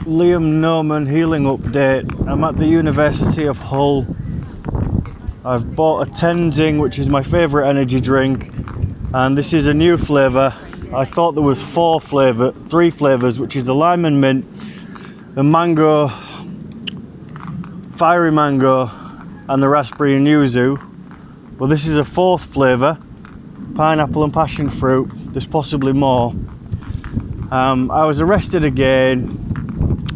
Liam Noman healing update. I'm at the University of Hull. I've bought a Tenzing, which is my favourite energy drink, and this is a new flavour. I thought there was three flavours, which is the lime and mint, the mango, fiery mango, and the raspberry and yuzu. But this is a fourth flavour, pineapple and passion fruit. There's possibly more. I was arrested again,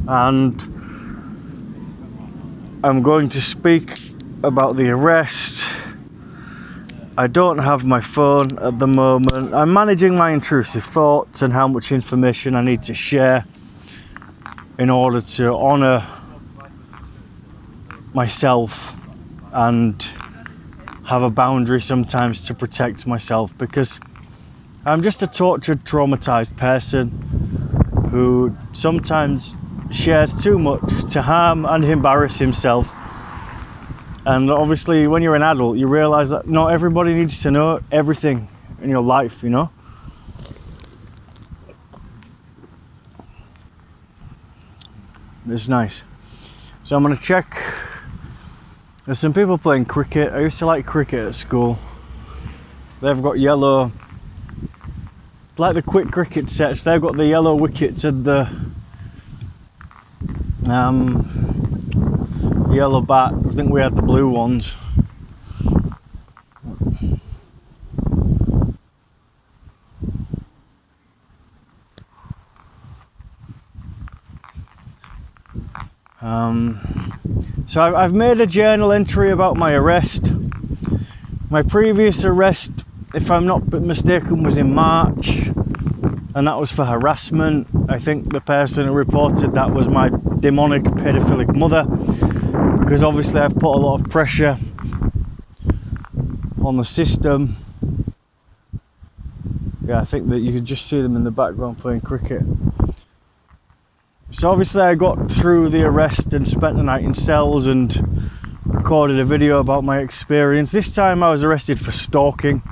and I'm going to speak about the arrest. I don't have my phone at the moment. I'm managing my intrusive thoughts and how much information I need to share in order to honour myself and have a boundary sometimes to protect myself, because I'm just a tortured, traumatised person who sometimes shares too much to harm and embarrass himself. And obviously when you're an adult, you realise that not everybody needs to know everything in your life, you know? It's nice. So I'm going to check. There's some people playing cricket. I used to like cricket at school. They've got yellow, like the quick cricket sets, they've got the yellow wickets and the yellow bat. I think we had the blue ones. So I've made a journal entry about my arrest. My previous arrest, if I'm not mistaken, was in March, and that was for harassment. I think the person who reported that was my demonic paedophilic mother, because obviously I've put a lot of pressure on the system. Yeah, I think that you could just see them in the background playing cricket. So obviously I got through the arrest and spent the night in cells and recorded a video about my experience. This time I was arrested for stalking,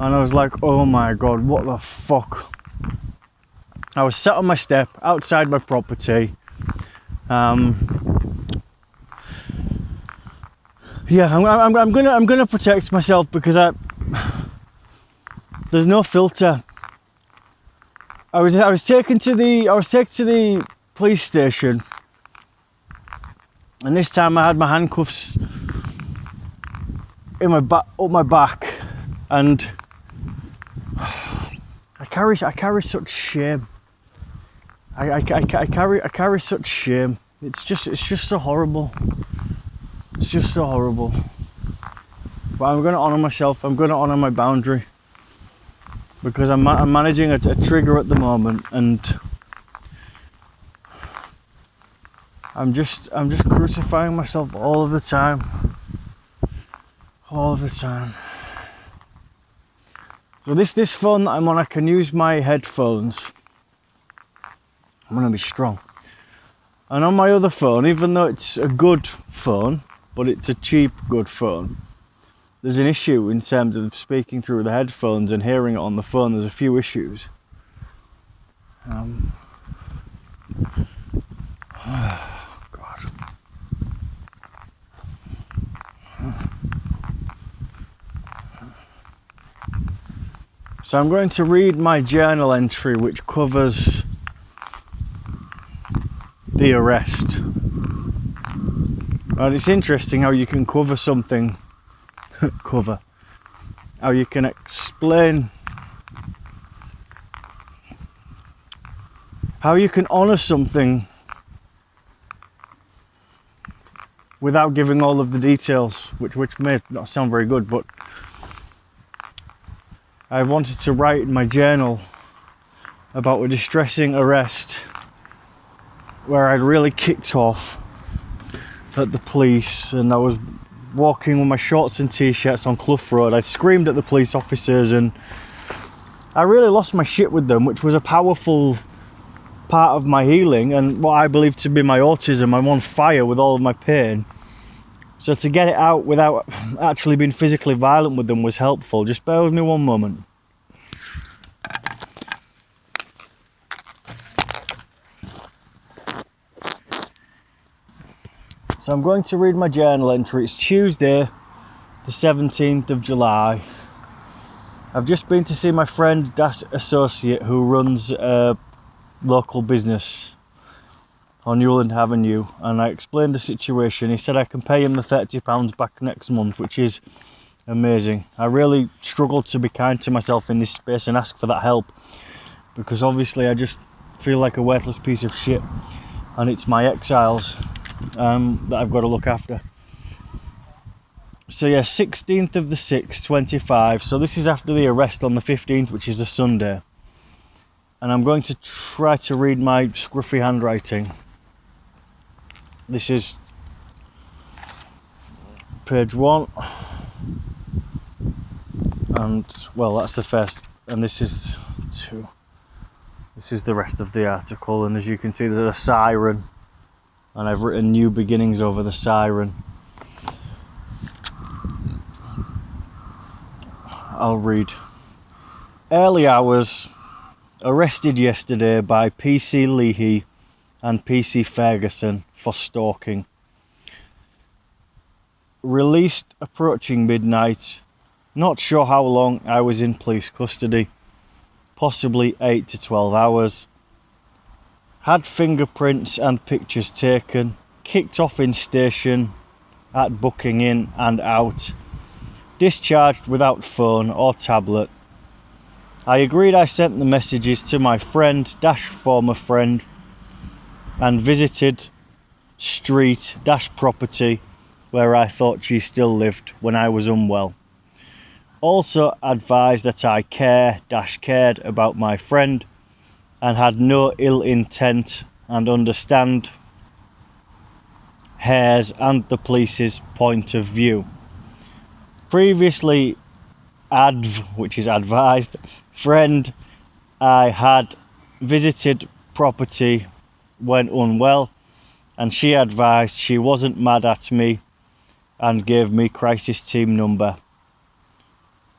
and I was like, oh my god, what the fuck. I was sat on my step outside my property. Yeah, I'm gonna protect myself, because there's no filter. I was taken to the police station, and this time I had my handcuffs in up my back, and I carry such shame. I carry such shame. It's just so horrible. It's just so horrible. But I'm going to honour myself. I'm going to honour my boundary, because I'm managing a trigger at the moment, and I'm just crucifying myself all of the time. All of the time. So this phone that I'm on, I can use my headphones. I'm gonna be strong. And on my other phone, even though it's a good phone, but it's a cheap good phone, there's an issue in terms of speaking through the headphones and hearing it on the phone. There's a few issues. Oh God. So I'm going to read my journal entry, which covers the arrest. And it's interesting how you can cover something, how you can explain, how you can honour something without giving all of the details, which may not sound very good, but I wanted to write in my journal about a distressing arrest where I'd really kicked off at the police, and I was walking with my shorts and t-shirts on Clough Road. I screamed at the police officers, and I really lost my shit with them, which was a powerful part of my healing and what I believe to be my autism. I'm on fire with all of my pain. So to get it out without actually being physically violent with them was helpful. Just bear with me one moment. So I'm going to read my journal entry. It's Tuesday, the 17th of July. I've just been to see my friend associate who runs a local business on Newland Avenue, and I explained the situation. He said I can pay him the £30 back next month, which is amazing. I really struggle to be kind to myself in this space and ask for that help, because obviously I just feel like a worthless piece of shit, and it's my exiles that I've got to look after. So yeah, 16th of the 6th, 25. So this is after the arrest on the 15th, which is a Sunday. And I'm going to try to read my scruffy handwriting. This is page 1. And, well, that's the first. And this is 2. This is the rest of the article. And as you can see, there's a siren. And I've written new beginnings over the siren. I'll read. Early hours. Arrested yesterday by PC Leahy and PC Ferguson for stalking. Released approaching midnight. Not sure how long I was in police custody. Possibly 8 to 12 hours. Had fingerprints and pictures taken. Kicked off in station at booking in and out. Discharged without phone or tablet. I agreed I sent the messages to my friend / former friend and visited street / property where I thought she still lived when I was unwell. Also advised that I cared about my friend and had no ill intent and understand hers and the police's point of view. Previously which is advised, friend I had visited property when unwell, and she advised she wasn't mad at me and gave me crisis team number.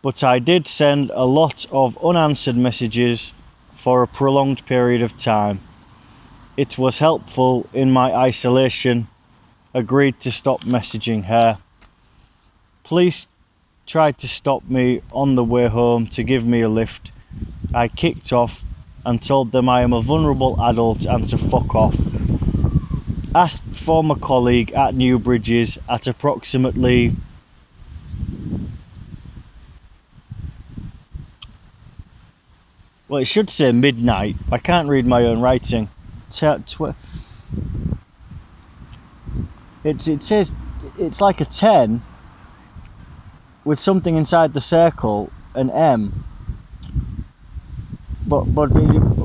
But I did send a lot of unanswered messages for a prolonged period of time. It was helpful in my isolation. Agreed to stop messaging her. Police tried to stop me on the way home to give me a lift. I kicked off and told them I am a vulnerable adult and to fuck off. Asked former colleague at Newbridges at approximately it should say midnight. I can't read my own writing. It says it's like a 10 with something inside the circle, an M. But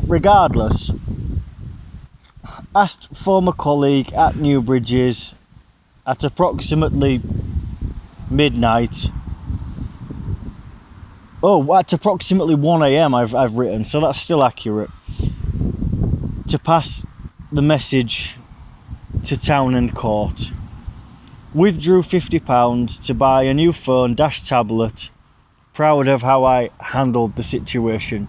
regardless, asked former colleague at Newbridges at approximately midnight. At approximately 1 a.m. I've written, so that's still accurate. To pass the message to Town and Court. Withdrew £50 to buy a new phone / tablet. Proud of how I handled the situation.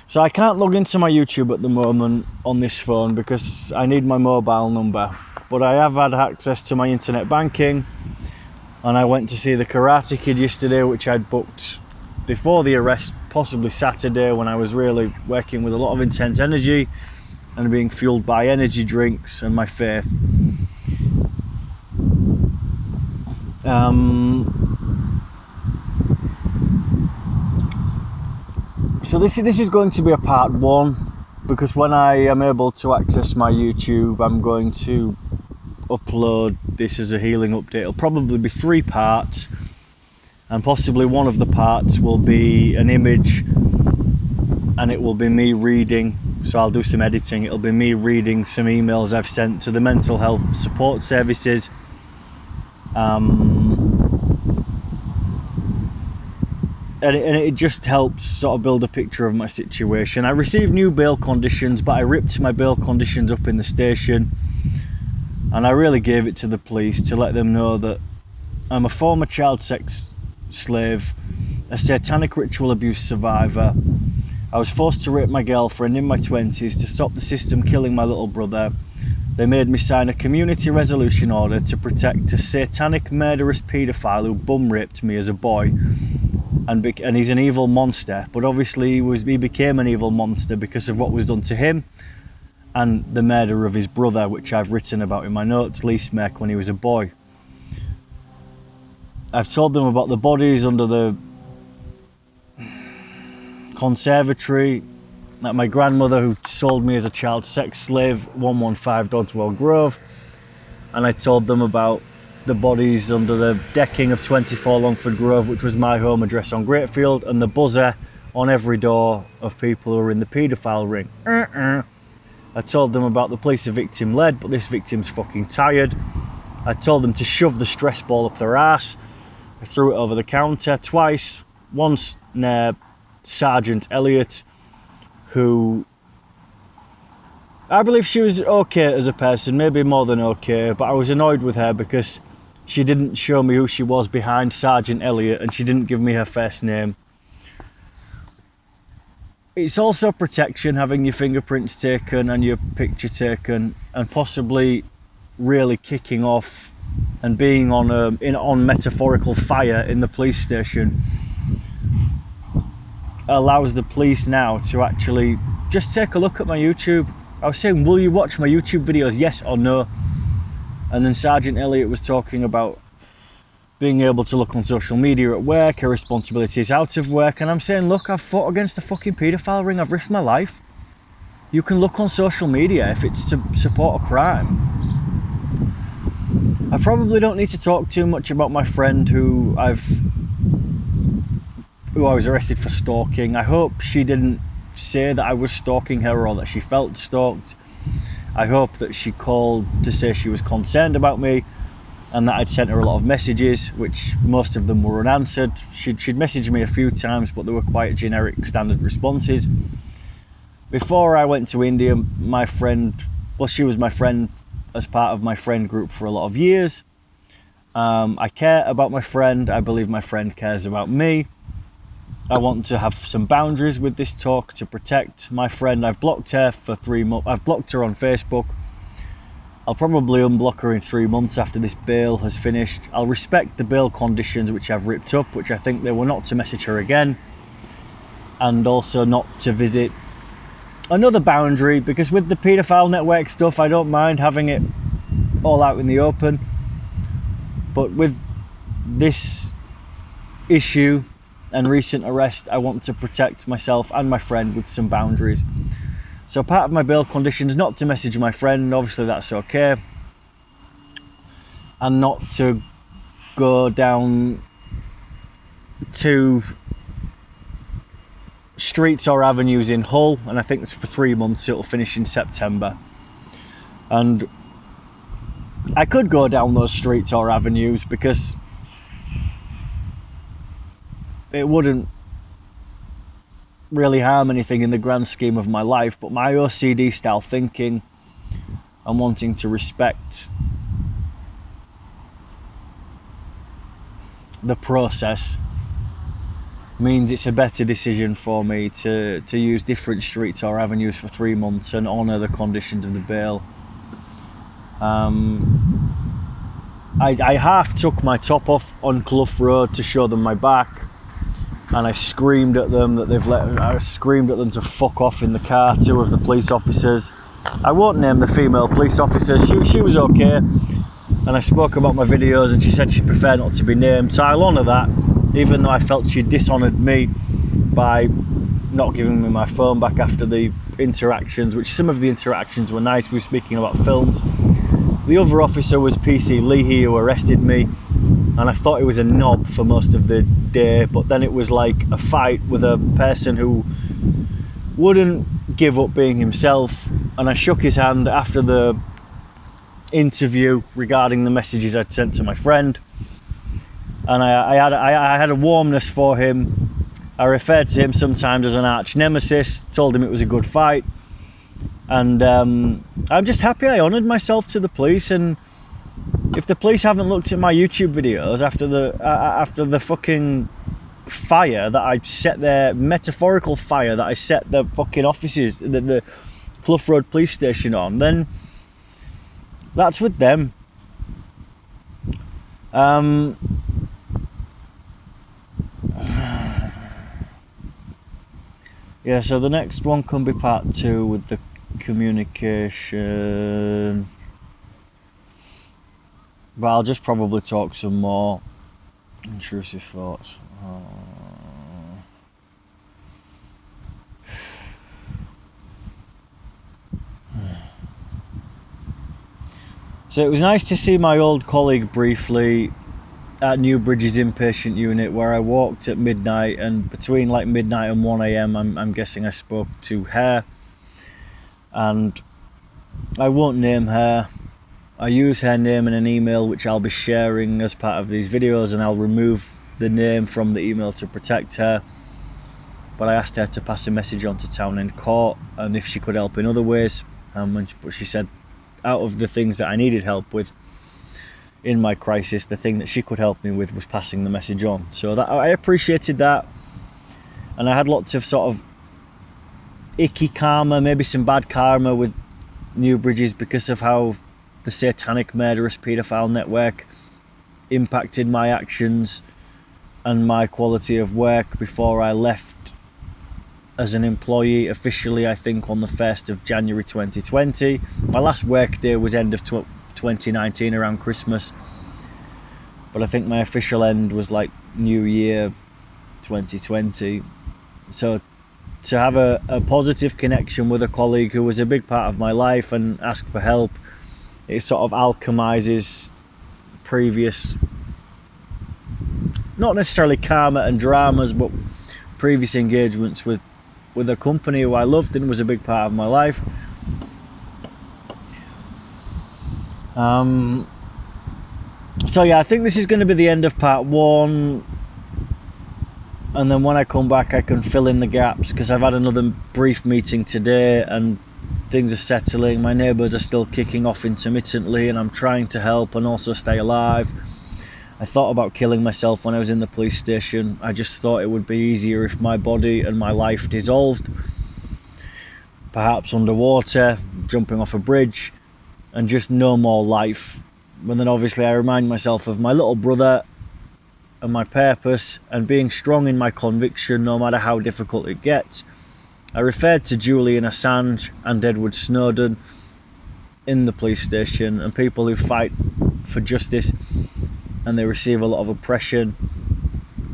So I can't log into my YouTube at the moment on this phone because I need my mobile number. But I have had access to my internet banking, and I went to see the Karate Kid yesterday, which I'd booked before the arrest, possibly Saturday, when I was really working with a lot of intense energy and being fueled by energy drinks and my faith. So this is going to be a part 1, because when I am able to access my YouTube, I'm going to upload this as a healing update. It'll probably be 3 parts, and possibly one of the parts will be an image, and it will be me reading. So I'll do some editing. It'll be me reading some emails I've sent to the mental health support services. And it just helps sort of build a picture of my situation. I received new bail conditions, but I ripped my bail conditions up in the station, and I really gave it to the police to let them know that I'm a former child sex slave, a satanic ritual abuse survivor. I was forced to rape my girlfriend in my 20s to stop the system killing my little brother. They made me sign a community resolution order to protect a satanic murderous paedophile who bum raped me as a boy, and he's an evil monster. But obviously he became an evil monster because of what was done to him and the murder of his brother, which I've written about in my notes, Leastmek, when he was a boy. I've told them about the bodies under the conservatory, that my grandmother who sold me as a child sex slave, 115 Dodswell Grove, and I told them about the bodies under the decking of 24 Longford Grove, which was my home address on Greatfield, and the buzzer on every door of people who are in the paedophile ring. I told them about the police are victim led, but this victim's fucking tired. I told them to shove the stress ball up their ass. I threw it over the counter twice, once near Sergeant Elliot, who I believe she was okay as a person, maybe more than okay, but I was annoyed with her because she didn't show me who she was behind Sergeant Elliot, and she didn't give me her first name. It's also protection, having your fingerprints taken and your picture taken, and possibly really kicking off and being on metaphorical fire in the police station allows the police now to actually just take a look at my YouTube. I was saying, will you watch my YouTube videos, yes or no? And then Sergeant Elliot was talking about being able to look on social media at work, her responsibilities out of work, and I'm saying, look, I've fought against the fucking paedophile ring, I've risked my life. You can look on social media if it's to support a crime. I probably don't need to talk too much about my friend who I was arrested for stalking. I hope she didn't say that I was stalking her or that she felt stalked. I hope that she called to say she was concerned about me and that I'd sent her a lot of messages, which most of them were unanswered. She'd messaged me a few times, but they were quite generic standard responses. Before I went to India, my friend, well, she was my friend as part of my friend group for a lot of years. I care about my friend. I believe my friend cares about me. I want to have some boundaries with this talk to protect my friend. I've blocked her for 3 months. I've blocked her on Facebook. I'll probably unblock her in 3 months after this bail has finished. I'll respect the bail conditions which I've ripped up, which I think they were not to message her again, and also not to visit. Another boundary, because with the paedophile network stuff, I don't mind having it all out in the open, but with this issue and recent arrest, I want to protect myself and my friend with some boundaries. So part of my bail conditions, not to message my friend, obviously that's okay, and not to go down to streets or avenues in Hull, and I think it's for 3 months. It'll finish in September, and I could go down those streets or avenues because it wouldn't really harm anything in the grand scheme of my life, but my OCD style thinking and wanting to respect the process means it's a better decision for me to use different streets or avenues for 3 months and honour the conditions of the bail. I half took my top off on Clough Road to show them my back, and I screamed at them I screamed at them to fuck off in the car, 2 of the police officers. I won't name the female police officer, she was okay, and I spoke about my videos and she said she'd prefer not to be named, so I'll honour that, even though I felt she dishonoured me by not giving me my phone back after the interactions, which some of the interactions were nice. We were speaking about films. The other officer was PC Leahy, who arrested me, and I thought he was a knob for most of the day, but then it was like a fight with a person who wouldn't give up being himself, and I shook his hand after the interview regarding the messages I'd sent to my friend, and I had a warmness for him. I referred to him sometimes as an arch nemesis, told him it was a good fight, and I'm just happy I honoured myself to the police. And if the police haven't looked at my YouTube videos after the fucking fire that I set there, metaphorical fire that I set the fucking offices, the Clough Road police station on, then that's with them. Yeah, so the next one can be part 2 with the communication. But I'll just probably talk some more intrusive thoughts. So it was nice to see my old colleague briefly at Newbridge's inpatient unit, where I walked at midnight, and between like midnight and 1 a.m. I'm guessing I spoke to her, and I won't name her. I use her name in an email which I'll be sharing as part of these videos, and I'll remove the name from the email to protect her. But I asked her to pass a message on to Town End Court and if she could help in other ways, but she said out of the things that I needed help with in my crisis, the thing that she could help me with was passing the message on. So that I appreciated that, and I had lots of sort of icky karma, maybe some bad karma with Newbridges because of how the Satanic Murderous Paedophile Network impacted my actions and my quality of work before I left as an employee officially, I think on the 1st of January 2020. My last work day was end of 2019 around Christmas, but I think my official end was like New Year 2020. So to have a positive connection with a colleague who was a big part of my life and ask for help, it sort of alchemizes previous, not necessarily karma and dramas, but previous engagements with a company who I loved and was a big part of my life. So yeah, I think this is going to be the end of part 1, and then when I come back I can fill in the gaps, because I've had another brief meeting today and things are settling. My neighbours are still kicking off intermittently and I'm trying to help and also stay alive. I thought about killing myself when I was in the police station. I just thought it would be easier if my body and my life dissolved, perhaps underwater, jumping off a bridge, and just no more life. But then obviously I remind myself of my little brother and my purpose and being strong in my conviction no matter how difficult it gets. I referred to Julian Assange and Edward Snowden in the police station, and people who fight for justice and they receive a lot of oppression.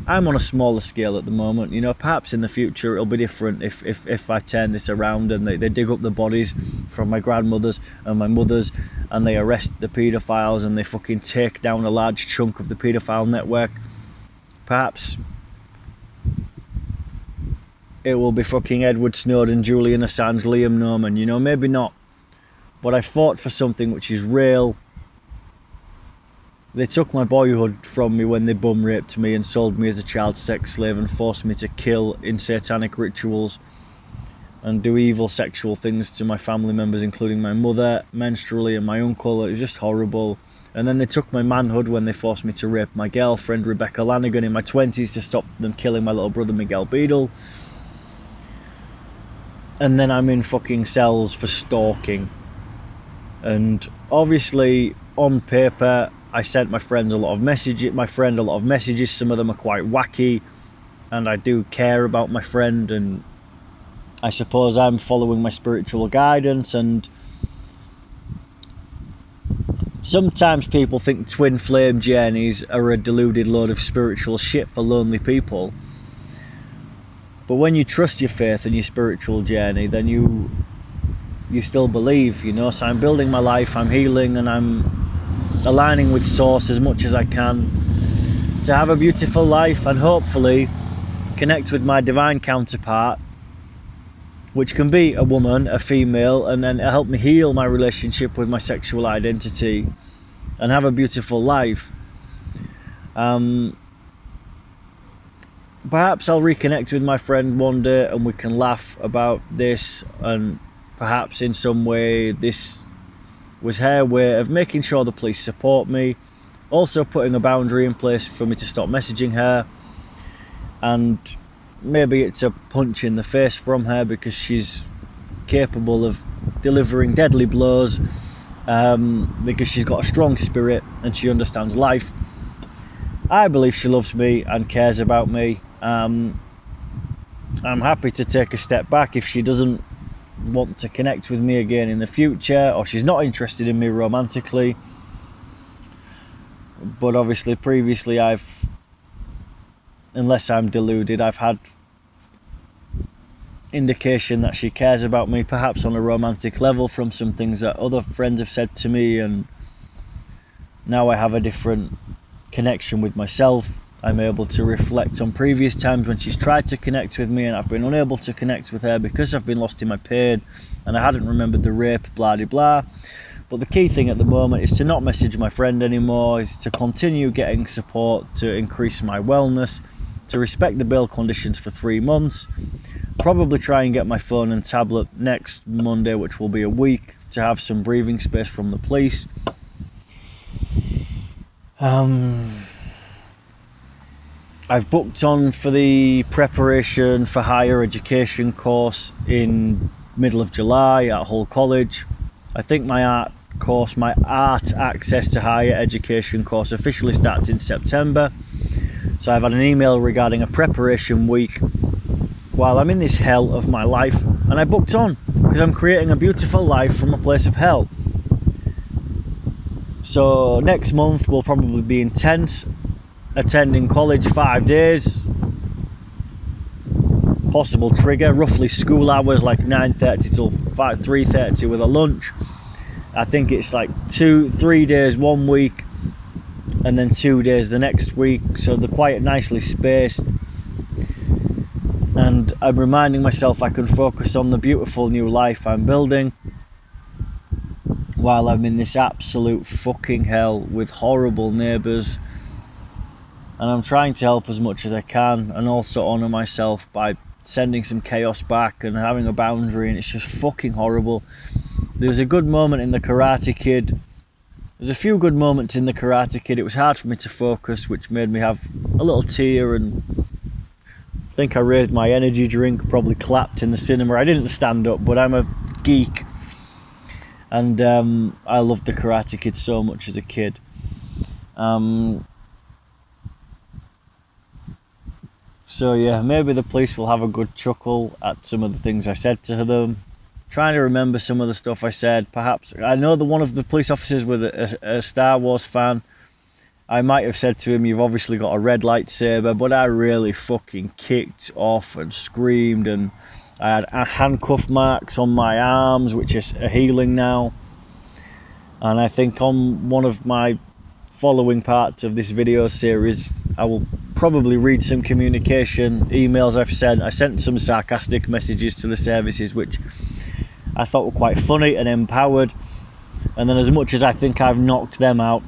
I'm on a smaller scale at the moment, you know, perhaps in the future it'll be different if I turn this around and they dig up the bodies from my grandmothers and my mothers and they arrest the paedophiles and they fucking take down a large chunk of the paedophile network. Perhaps it will be fucking Edward Snowden, Julian Assange, Liam Noman, you know, maybe not. But I fought for something which is real. They took my boyhood from me when they bum raped me and sold me as a child sex slave and forced me to kill in satanic rituals and do evil sexual things to my family members, including my mother, menstrually, and my uncle. It was just horrible. And then they took my manhood when they forced me to rape my girlfriend, Rebecca Lanigan, in my 20s to stop them killing my little brother, Miguel Beadle. And then I'm in fucking cells for stalking. And obviously, on paper, I sent my friend a lot of messages. Some of them are quite wacky, and I do care about my friend, and I suppose I'm following my spiritual guidance. And sometimes people think twin flame journeys are a deluded load of spiritual shit for lonely people. But when you trust your faith and your spiritual journey, then you still believe, you know. So I'm building my life, I'm healing, and I'm aligning with source as much as I can to have a beautiful life and hopefully connect with my divine counterpart, which can be a woman, a female, and then help me heal my relationship with my sexual identity and have a beautiful life. Perhaps I'll reconnect with my friend one day and we can laugh about this, and perhaps in some way this was her way of making sure the police support me, also putting a boundary in place for me to stop messaging her, and maybe it's a punch in the face from her because she's capable of delivering deadly blows because she's got a strong spirit and she understands life. I believe she loves me and cares about me. I'm happy to take a step back if she doesn't want to connect with me again in the future, or she's not interested in me romantically. But obviously previously unless I'm deluded, I've had indication that she cares about me, perhaps on a romantic level, from some things that other friends have said to me, and now I have a different connection with myself. I'm able to reflect on previous times when she's tried to connect with me and I've been unable to connect with her because I've been lost in my pain and I hadn't remembered the rape, blah de blah. But the key thing at the moment is to not message my friend anymore, is to continue getting support to increase my wellness, to respect the bail conditions for 3 months, probably try and get my phone and tablet next Monday, which will be a week, to have some breathing space from the police. I've booked on for the preparation for higher education course in middle of July at Hull College. I think my art access to higher education course officially starts in September. So I've had an email regarding a preparation week while I'm in this hell of my life, and I booked on because I'm creating a beautiful life from a place of hell. So next month will probably be intense, attending college 5 days, possible trigger, roughly school hours like 9:30 till 3:30 with a lunch. I think it's like 3 days 1 week and then 2 days the next week, so they're quite nicely spaced. And I'm reminding myself I can focus on the beautiful new life I'm building while I'm in this absolute fucking hell with horrible neighbours. And I'm trying to help as much as I can and also honour myself by sending some chaos back and having a boundary, and it's just fucking horrible. There's a good moment in the Karate Kid. There's a few good moments in the Karate Kid. It was hard for me to focus, which made me have a little tear, and I think I raised my energy drink, probably clapped in the cinema. I didn't stand up, but I'm a geek. And I loved the Karate Kid so much as a kid. So yeah, maybe the police will have a good chuckle at some of the things I said to them. Trying to remember some of the stuff I said. Perhaps, I know that one of the police officers was a Star Wars fan. I might have said to him, "You've obviously got a red lightsaber," but I really fucking kicked off and screamed, and I had handcuff marks on my arms, which are healing now. And I think on one of my following parts of this video series, I will probably read some communication emails I've sent. I sent some sarcastic messages to the services, which I thought were quite funny and empowered. And then, as much as I think I've knocked them out,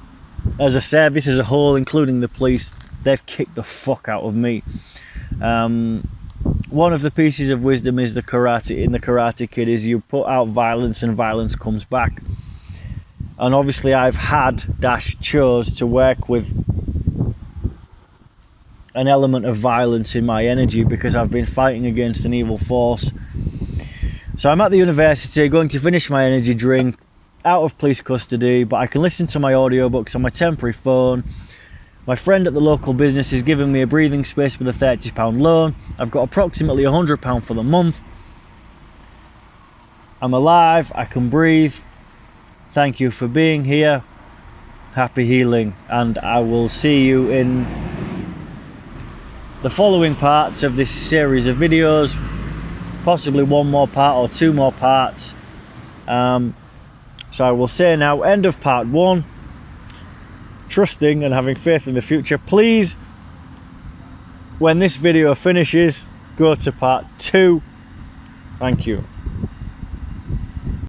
as a service as a whole, including the police, they've kicked the fuck out of me. One of the pieces of wisdom is in the Karate Kid is you put out violence and violence comes back. And obviously I've chose to work with an element of violence in my energy because I've been fighting against an evil force. So I'm at the university going to finish my energy drink, out of police custody, but I can listen to my audiobooks on my temporary phone. My friend at the local business is giving me a breathing space with a £30 loan. I've got approximately £100 for the month. I'm alive, I can breathe. Thank you for being here. Happy healing, and I will see you in the following parts of this series of videos, possibly one more part or two more parts. So I will say now, end of part 1, trusting and having faith in the future. Please, when this video finishes, go to part 2. Thank you.